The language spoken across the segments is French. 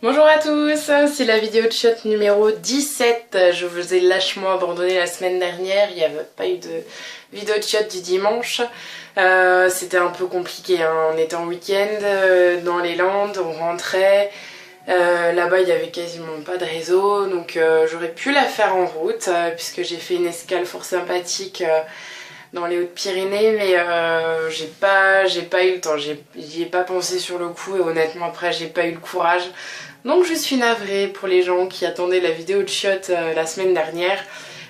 Bonjour à tous, c'est la vidéo de shot numéro 17. Je vous ai lâchement abandonné la semaine dernière, il n'y avait pas eu de vidéo de shot du dimanche. C'était un peu compliqué, hein. On était en week-end dans les Landes, on rentrait. Là-bas il n'y avait quasiment pas de réseau, donc j'aurais pu la faire en route puisque j'ai fait une escale fort sympathique dans les Hautes-Pyrénées, mais j'ai pas eu le temps, j'y ai pas pensé sur le coup et honnêtement après j'ai pas eu le courage. Donc je suis navrée pour les gens qui attendaient la vidéo de shot la semaine dernière,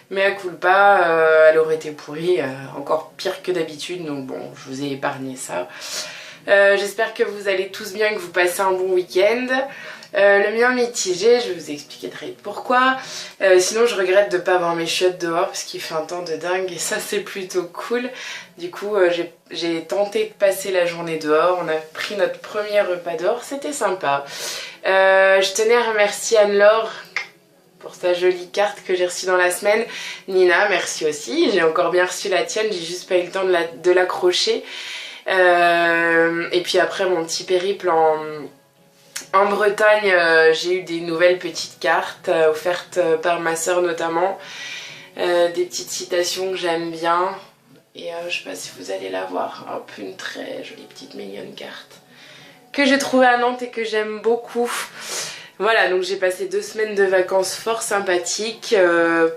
mais à culpa, elle aurait été pourrie, encore pire que d'habitude, donc bon, je vous ai épargné ça. J'espère que vous allez tous bien, que vous passez un bon week-end. Le mien mitigé, je vais vous expliquer très vite pourquoi. Sinon je regrette de ne pas avoir mes chiottes dehors parce qu'il fait un temps de dingue et ça c'est plutôt cool. Du coup j'ai tenté de passer la journée dehors, on a pris notre premier repas dehors, c'était sympa. Je tenais à remercier Anne-Laure pour sa jolie carte que j'ai reçue dans la semaine. Nina, merci aussi, j'ai encore bien reçu la tienne, j'ai juste pas eu le temps de l'accrocher. Et puis après mon petit périple en Bretagne, j'ai eu des nouvelles petites cartes offertes par ma soeur notamment, des petites citations que j'aime bien et je sais pas si vous allez la voir, un peu une très jolie petite mignonne carte que j'ai trouvée à Nantes et que j'aime beaucoup. Voilà, donc j'ai passé 2 semaines de vacances fort sympathiques,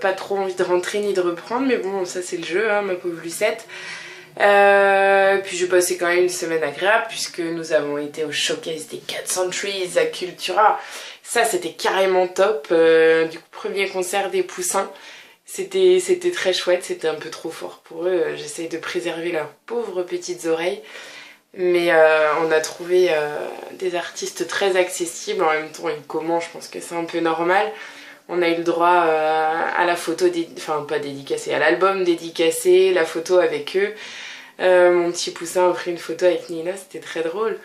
pas trop envie de rentrer ni de reprendre, mais bon ça c'est le jeu, hein, ma pauvre Lucette. Puis j'ai passé quand même une semaine agréable puisque nous avons été au showcase des Cat Centuries à Cultura. Ça c'était carrément top. Du coup premier concert des Poussins, c'était très chouette, c'était un peu trop fort pour eux. J'essaye de préserver leurs pauvres petites oreilles. Mais on a trouvé des artistes très accessibles, en même temps ils commencent, je pense que c'est un peu normal. On a eu le droit à la photo, enfin pas dédicacée, à l'album dédicacé, la photo avec eux. Mon petit poussin a pris une photo avec Nina, c'était très drôle.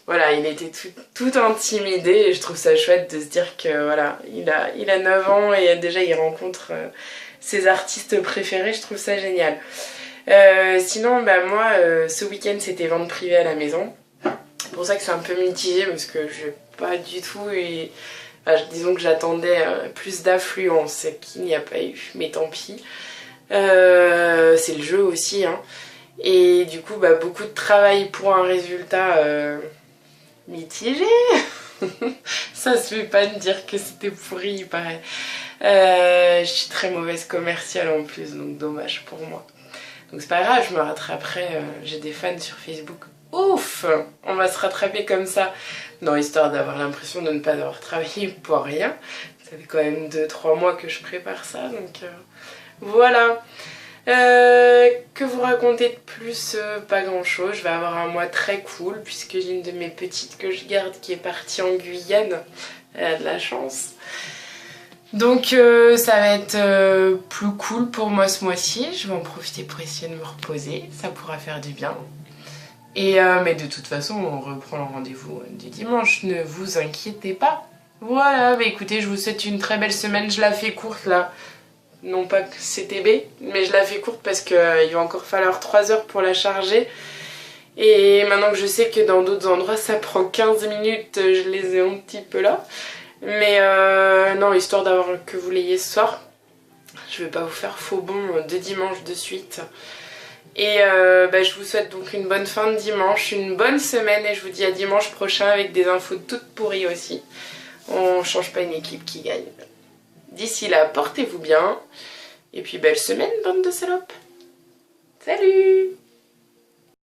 Voilà, il était tout intimidé et je trouve ça chouette de se dire que voilà, il a 9 ans et déjà il rencontre ses artistes préférés, je trouve ça génial. Sinon, bah moi, ce week-end c'était vente privée à la maison. C'est pour ça que c'est un peu mitigé parce que je n'ai pas du tout eu... Enfin, disons que j'attendais plus d'affluence qu'il n'y a pas eu, mais tant pis. C'est le jeu aussi, hein. Et du coup, bah, beaucoup de travail pour un résultat mitigé. Ça se fait pas de dire que c'était pourri, il paraît. Je suis très mauvaise commerciale en plus, donc dommage pour moi. Donc c'est pas grave, je me rattraperai, j'ai des fans sur Facebook. Ouf, on va se rattraper comme ça. Non, histoire d'avoir l'impression de ne pas avoir travaillé pour rien. Ça fait quand même 2-3 mois que je prépare ça, donc voilà. Que vous raconter de plus, pas grand chose. Je vais avoir un mois très cool puisque j'ai une de mes petites que je garde qui est partie en Guyane. Elle a de la chance. Donc ça va être plus cool pour moi ce mois-ci. Je vais en profiter pour essayer de me reposer. Ça pourra faire du bien. Et mais de toute façon, on reprend le rendez-vous du dimanche. Ne vous inquiétez pas. Voilà, bah écoutez, je vous souhaite une très belle semaine. Je la fais courte là. Non pas que CTB, mais je la fais courte parce qu'il va encore falloir 3 heures pour la charger. Et maintenant que je sais que dans d'autres endroits ça prend 15 minutes, je les ai un petit peu là. Mais non, histoire d'avoir que vous l'ayez ce soir. Je vais pas vous faire faux bond de dimanche de suite. Et bah, je vous souhaite donc une bonne fin de dimanche, une bonne semaine et je vous dis à dimanche prochain avec des infos toutes pourries aussi. On change pas une équipe qui gagne. D'ici là, portez-vous bien. Et puis belle semaine, bande de salopes. Salut!